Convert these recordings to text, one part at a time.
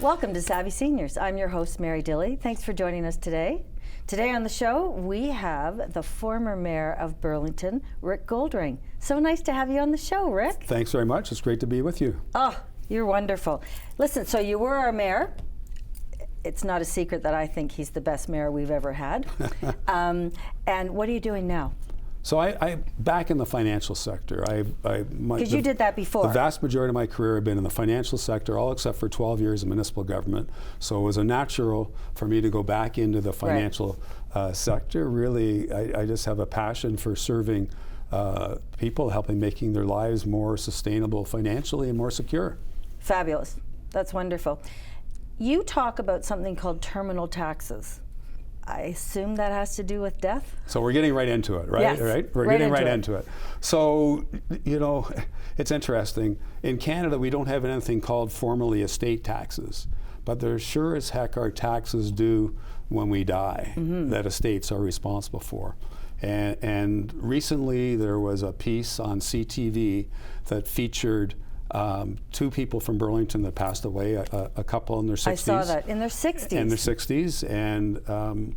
Welcome to Savvy Seniors. I'm your host, Mary Dilly. Thanks for joining us today. Today on the show, we have the former Mayor of Burlington, Rick Goldring. So nice to have you on the show, Rick. Thanks very much. It's great to be with you. Oh, you're wonderful. Listen, so you were our mayor. It's not a secret that I think he's the best mayor we've ever had. And what are you doing now? So I'm back in the financial sector. Because you did that before. The vast majority of my career I've been in the financial sector, all except for 12 years in municipal government. So it was a natural for me to go back into the financial sector. Really, I just have a passion for serving people, helping making their lives more sustainable financially and more secure. Fabulous. That's wonderful. You talk about something called terminal taxes. I assume that has to do with death? So we're getting right into it, right? Yes, We're getting right into it. So, you know, it's interesting. In Canada, we don't have anything called formally estate taxes, but there sure as heck are taxes due when we die that estates are responsible for. And recently there was a piece on CTV that featured two people from Burlington that passed away, a couple in their 60s. I saw that, in their 60s. In their 60s,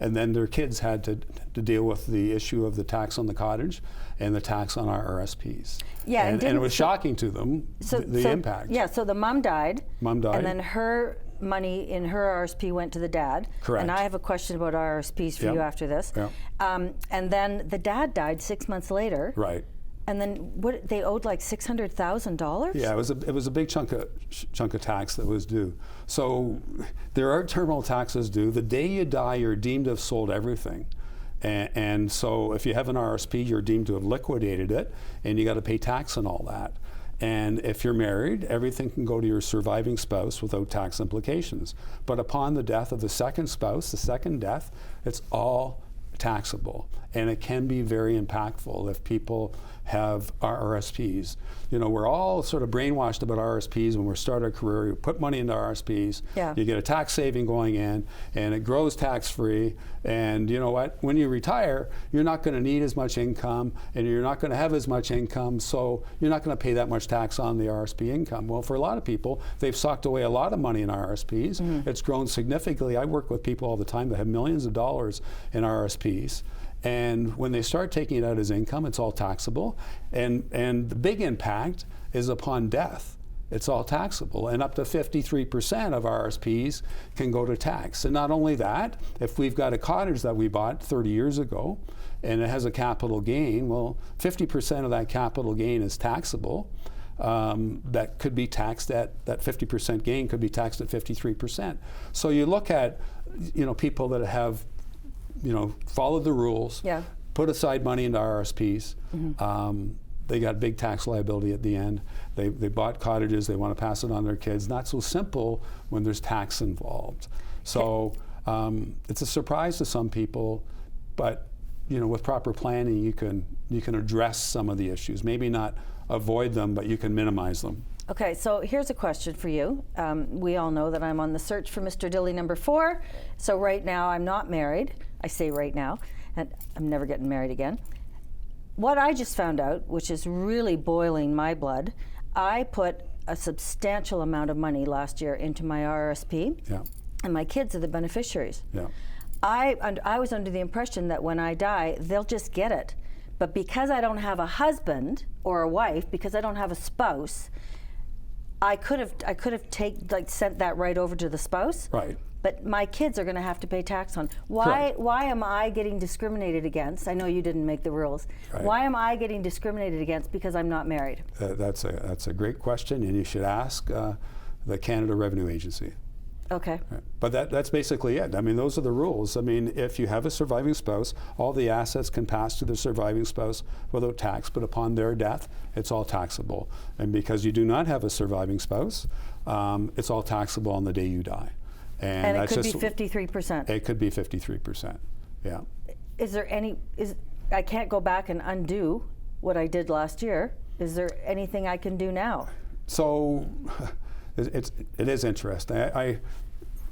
and then their kids had to deal with the issue of the tax on the cottage and the tax on our RSPs. Yeah, and it was shocking to them, the impact. Yeah, so the mom died. Mom died. And then her money in her RSP went to the dad. Correct. And I have a question about RSPs for you after this. Yeah. And then the dad died 6 months later. Right. And then what, they owed like $600,000? Yeah, it was a big chunk of tax that was due. So there are terminal taxes due. The day you die, you're deemed to have sold everything. And so if you have an RSP, you're deemed to have liquidated it, and you got to pay tax on all that. And if you're married, everything can go to your surviving spouse without tax implications. But upon the death of the second spouse, the second death, it's all taxable, and it can be very impactful if people have RSPs. You know, we're all sort of brainwashed about RSPs when we start our career. You put money into RSPs, you get a tax saving going in, and it grows tax-free. And you know what? When you retire, you're not going to need as much income, and you're not going to have as much income, so you're not going to pay that much tax on the RSP income. Well, for a lot of people, they've socked away a lot of money in RSPs. It's grown significantly. I work with people all the time that have millions of dollars in RSPs. And when they start taking it out as income, it's all taxable. And the big impact is upon death. It's all taxable. And up to 53% of RSPs can go to tax. And not only that, if we've got a cottage that we bought 30 years ago and it has a capital gain, well, 50% of that capital gain is taxable. That could be taxed at, that 50% gain could be taxed at 53%. So you look at, you know, people that have, you know, followed the rules, put aside money into RSPs. They got big tax liability at the end. They bought cottages, they want to pass it on their kids. Not so simple when there's tax involved. So it's a surprise to some people, but you know, with proper planning, you can address some of the issues. Maybe not avoid them, but you can minimize them. Okay, so here's a question for you. We all know that I'm on the search for Mr. Dilly number 4. So right now I'm not married. I say right now, and I'm never getting married again. What I just found out, which is really boiling my blood, I put a substantial amount of money last year into my RSP, and my kids are the beneficiaries. I was under the impression that when I die, they'll just get it. But because I don't have a husband or a wife, because I don't have a spouse, I could have sent that right over to the spouse. Right. But my kids are going to have to pay tax on. Why am I getting discriminated against? I know you didn't make the rules. Right. Why am I getting discriminated against because I'm not married? That's a great question, and you should ask the Canada Revenue Agency. Okay. Right. But that's basically it. I mean, those are the rules. I mean, if you have a surviving spouse, all the assets can pass to the surviving spouse without tax, but upon their death, it's all taxable. And because you do not have a surviving spouse, it's all taxable on the day you die. And it could be 53%. It could be 53%, yeah. Is there I can't go back and undo what I did last year. Is there anything I can do now? So, it is interesting.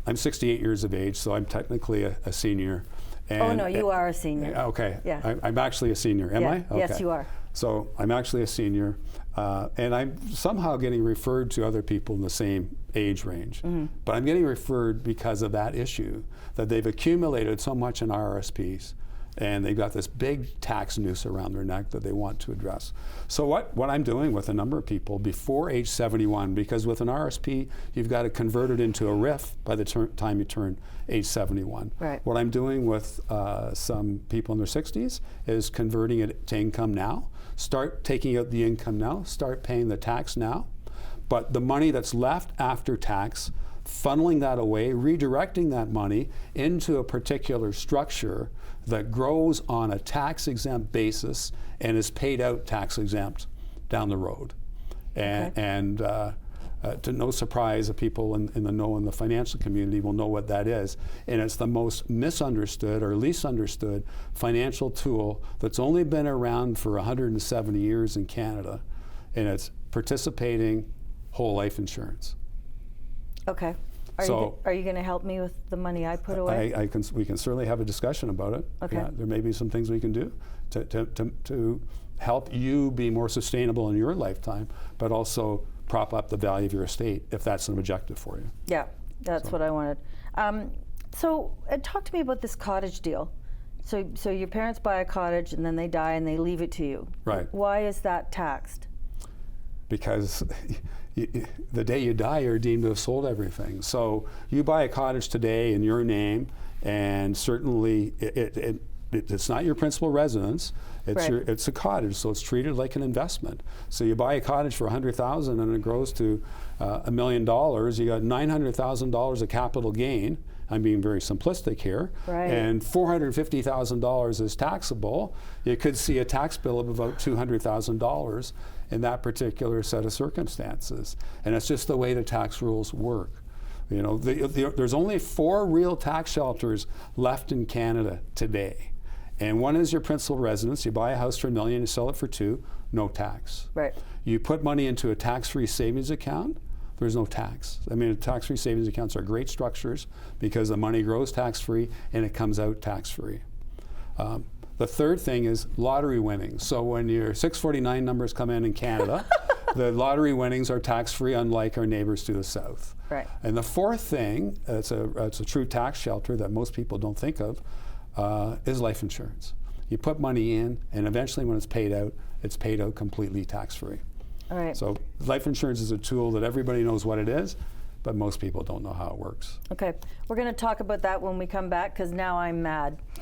I'm 68 years of age, so I'm technically a senior. And you are a senior. Okay. Yeah. I'm actually a senior. Am I? Okay. Yes, you are. So I'm actually a senior, and I'm somehow getting referred to other people in the same age range. But I'm getting referred because of that issue, that they've accumulated so much in RRSPs, and they've got this big tax noose around their neck that they want to address. So what I'm doing with a number of people before age 71, because with an RSP, you've got to convert it into a RIF by the time you turn age 71. Right. What I'm doing with some people in their 60s is converting it to income now. Start taking out the income now, start paying the tax now. But the money that's left after tax, funneling that away, redirecting that money into a particular structure that grows on a tax-exempt basis and is paid out tax-exempt down the road. And to no surprise, the people in the know in the financial community will know what that is. And it's the most misunderstood or least understood financial tool that's only been around for 170 years in Canada, and it's participating whole life insurance. Okay. Are you going to help me with the money I put away? We can certainly have a discussion about it. Okay. Yeah, there may be some things we can do to help you be more sustainable in your lifetime, but also prop up the value of your estate if that's an objective for you. Yeah, that's what I wanted. So talk to me about this cottage deal. So your parents buy a cottage and then they die and they leave it to you. Right. Why is that taxed? Because the day you die, you're deemed to have sold everything. So you buy a cottage today in your name, and certainly it's not your principal residence. It's Right. it's a cottage, so it's treated like an investment. So you buy a cottage for $100,000 and it grows to $1 million. You got $900,000 of capital gain. I'm being very simplistic here. Right. And $450,000 is taxable. You could see a tax bill of about $200,000 in that particular set of circumstances. And it's just the way the tax rules work. You know, there's only 4 real tax shelters left in Canada today. And one is your principal residence. You buy a house for $1 million, you sell it for $2 million, no tax. Right. You put money into a tax-free savings account, there's no tax. I mean, tax-free savings accounts are great structures because the money grows tax-free and it comes out tax-free. The third thing is lottery winnings. So when your 649 numbers come in Canada, the lottery winnings are tax-free, unlike our neighbors to the south. Right. And the fourth thing, it's a true tax shelter that most people don't think of, is life insurance. You put money in, and eventually when it's paid out completely tax-free. All right. So life insurance is a tool that everybody knows what it is, but most people don't know how it works. Okay. We're going to talk about that when we come back, because now I'm mad.